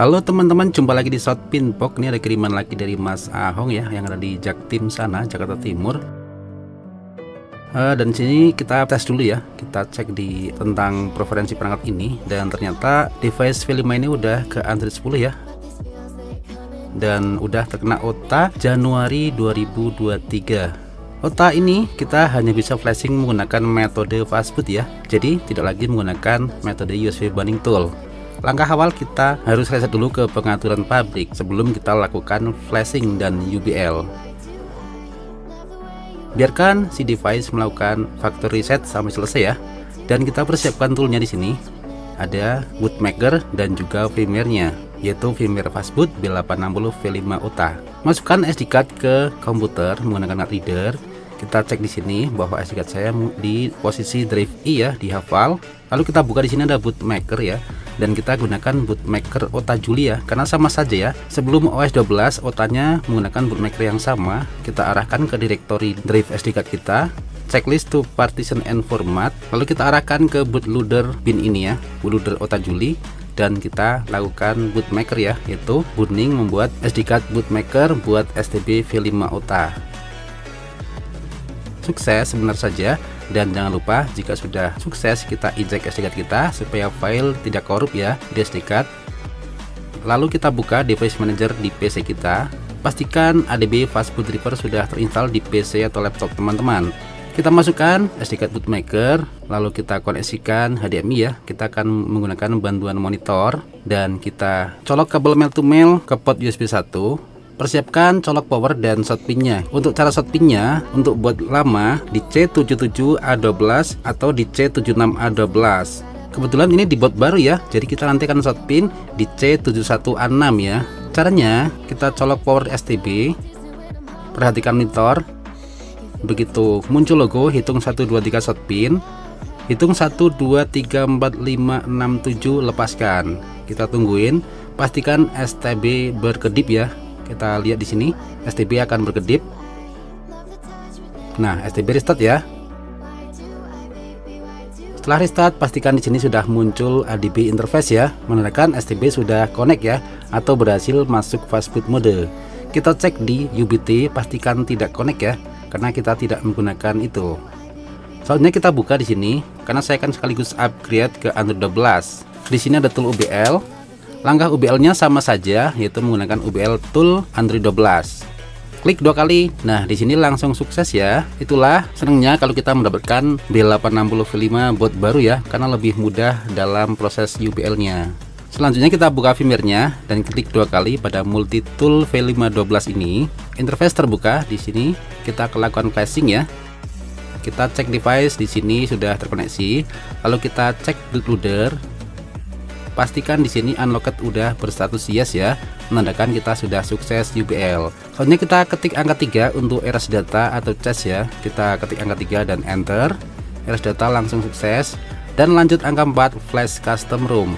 Halo teman-teman, jumpa lagi di Shotpin Box. Ini ada kiriman lagi dari Mas Ahong ya, yang ada di Jaktim sana, Jakarta Timur. Dan sini kita tes dulu ya, kita cek di tentang preferensi perangkat ini, dan ternyata device V5 ini udah ke Android 10 ya, dan udah terkena OTA Januari 2023. OTA ini kita hanya bisa flashing menggunakan metode fastboot ya, jadi tidak lagi menggunakan metode USB bonding tool. Langkah awal kita harus reset dulu ke pengaturan pabrik sebelum kita lakukan flashing dan UBL. Biarkan si device melakukan factory reset sampai selesai ya, dan kita persiapkan toolnya di sini. Ada bootmaker dan juga firmware-nya, yaitu firmware fastboot B860 V5 OTA. Masukkan SD card ke komputer menggunakan card reader. Kita cek di sini bahwa SD card saya di posisi drive I ya, dihafal. Lalu kita buka di sini ada bootmaker ya, dan kita gunakan bootmaker OTA Juli ya, karena sama saja ya. Sebelum OS 12 OTA-nya menggunakan bootmaker yang sama. Kita arahkan ke directory drive SD card kita, checklist to partition and format, lalu kita arahkan ke bootloader bin ini ya, bootloader OTA Juli, dan kita lakukan bootmaker ya, yaitu booting membuat SD card bootmaker buat STB V5 OTA. Sukses benar saja, dan jangan lupa jika sudah sukses kita eject SD card kita supaya file tidak korup ya di SD card. Lalu kita buka device manager di PC kita, pastikan ADB fastboot driver sudah terinstall di PC atau laptop teman-teman. Kita masukkan SD card bootmaker, lalu kita koneksikan HDMI ya, kita akan menggunakan bantuan monitor, dan kita colok kabel male to male ke port USB 1. Persiapkan colok power dan short pinnya. Untuk cara short pinnya, untuk buat lama di C77A12 atau di C76A12. Kebetulan ini di board baru ya, jadi kita nanti akan short pin di C71A6 ya. Caranya kita colok power STB, perhatikan monitor. Begitu muncul logo, hitung 1 2 3 short pin, hitung 1 2 3 4 5 6 7, lepaskan. Kita tungguin, pastikan STB berkedip ya. Kita lihat di sini STB akan berkedip. Nah, STB restart ya. Setelah restart, pastikan di sini sudah muncul ADB interface ya, menandakan STB sudah connect ya, atau berhasil masuk fastboot mode. Kita cek di UBT, pastikan tidak connect ya, karena kita tidak menggunakan itu. Soalnya kita buka di sini, karena saya akan sekaligus upgrade ke Android 12. Di sini ada tool UBL. Langkah UBL-nya sama saja, yaitu menggunakan UBL tool Android 12. Klik 2 kali. Nah, di sini langsung sukses ya. Itulah senangnya kalau kita mendapatkan B860 V5 boot baru ya, karena lebih mudah dalam proses UBL-nya. Selanjutnya kita buka firmware-nya dan klik 2 kali pada multi tool V512 ini. Interface terbuka. Di sini kita lakukan flashing ya. Kita cek device, di sini sudah terkoneksi. Lalu kita cek bootloader. Pastikan di sini unlocked udah berstatus yes ya, menandakan kita sudah sukses UBL. Soalnya kita ketik angka 3 untuk erase data atau cache ya. Kita ketik angka 3 dan enter. Erase data langsung sukses, dan lanjut angka 4 flash custom ROM.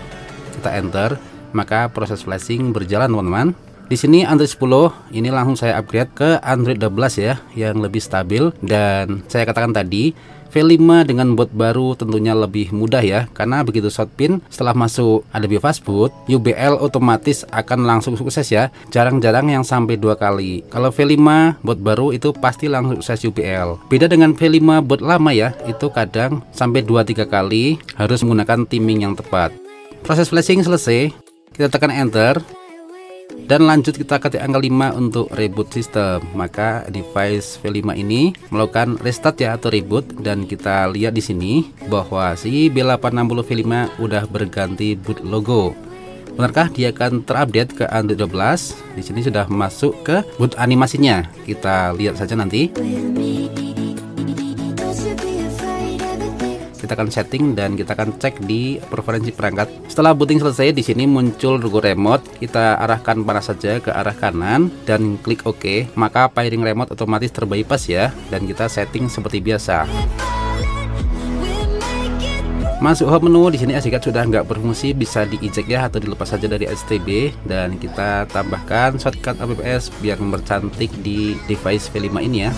Kita enter, maka proses flashing berjalan teman-teman. Di sini Android 10, ini langsung saya upgrade ke Android 12 ya, yang lebih stabil. Dan saya katakan tadi, V5 dengan boot baru tentunya lebih mudah ya, karena begitu short pin setelah masuk ADB fastboot, UBL otomatis akan langsung sukses ya. Jarang-jarang yang sampai 2 kali. Kalau V5 boot baru itu pasti langsung sukses UBL. Beda dengan V5 boot lama ya, itu kadang sampai 2-3 kali, harus menggunakan timing yang tepat. Proses flashing selesai, kita tekan enter. Dan lanjut kita ketik angka 5 untuk reboot sistem. Maka device V5 ini melakukan restart ya, atau reboot, dan kita lihat di sini bahwa si B860 V5 udah berganti boot logo. Benarkah dia akan terupdate ke Android 12? Di sini sudah masuk ke boot animasinya. Kita lihat saja nanti. Kita akan setting dan kita akan cek di preferensi perangkat. Setelah booting selesai, di sini muncul logo remote. Kita arahkan mana saja ke arah kanan dan klik OK. Maka pairing remote otomatis terbypass ya, dan kita setting seperti biasa. Masuk home menu, di sini SD card sudah nggak berfungsi, bisa di eject ya, atau dilepas saja dari STB, dan kita tambahkan shortcut APPS biar mempercantik di device V5 ini ya.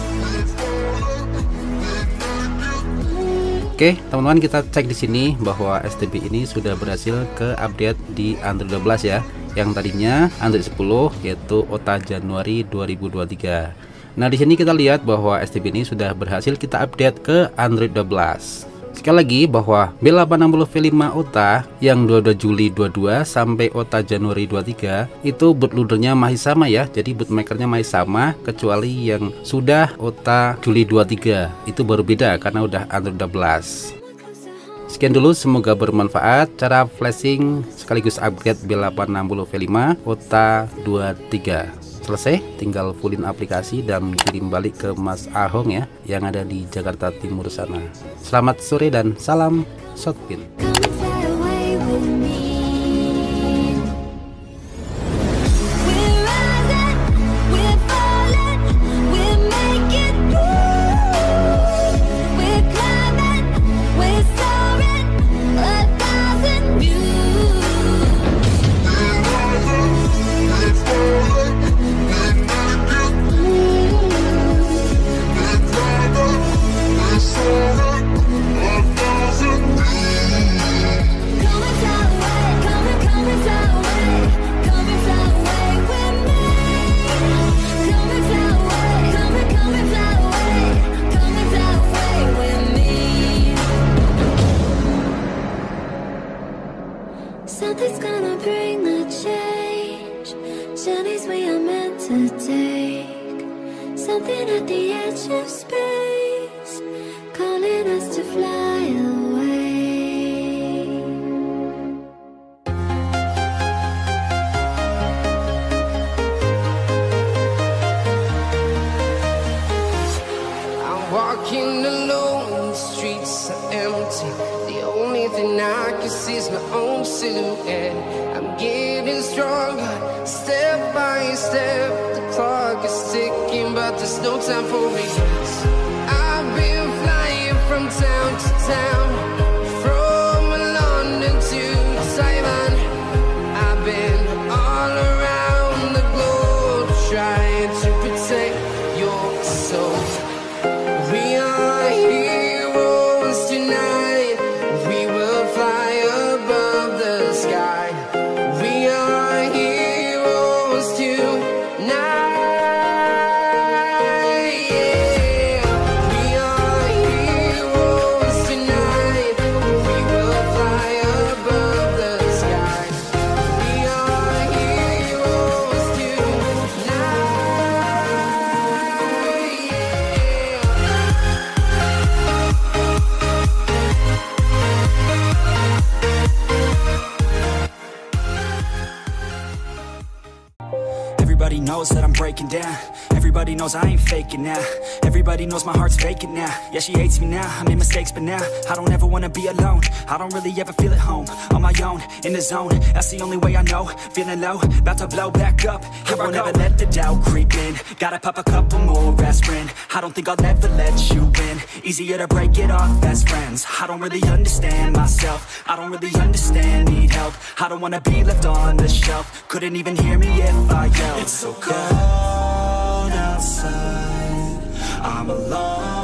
Oke, teman-teman, kita cek di sini bahwa STB ini sudah berhasil ke update di Android 12 ya. Yang tadinya Android 10 yaitu OTA Januari 2023. Nah, di sini kita lihat bahwa STB ini sudah berhasil kita update ke Android 12. Sekali lagi bahwa B860 V5 OTA yang 22 Juli 22 sampai OTA Januari 23 itu bootloadernya masih sama ya. Jadi bootmakernya masih sama, kecuali yang sudah OTA Juli 23 itu baru beda karena udah Android 12. Sekian dulu, semoga bermanfaat cara flashing sekaligus upgrade B860 V5 OTA 23. Selesai, tinggal fullin aplikasi dan kirim balik ke Mas Ahong ya, yang ada di Jakarta Timur sana. Selamat sore dan salam Shotpin. Something's gonna bring the change. Journeys we are meant to take. Something at the edge of space, calling us to fly away. I'm walking alone, the streets are empty. The only thing I can see is my own silhouette. I'm getting stronger, step by step. The clock is ticking, but there's no time for regrets. I've been flying from town to town, from London to Taiwan. I've been all around the globe, trying to protect your soul. We are heroes tonight. We will fly above the sky. We are heroes tonight. Yeah. We are heroes tonight. We will fly above the sky. We are heroes tonight. Everybody knows that I'm breaking down. Everybody knows I ain't faking now. Everybody knows my heart's vacant now. Yeah, she hates me now, I made mistakes, but now I don't ever wanna be alone. I don't really ever feel at home. On my own, in the zone, that's the only way I know. Feeling low, about to blow back up. Here I won't ever let the doubt creep in. Gotta pop a couple more aspirin. I don't think I'll ever let you in. Easier to break it off best friends. I don't really understand myself. I don't really understand, need help. I don't wanna be left on the shelf. Couldn't even hear me if I yelled. It's so cold outside, I'm alone.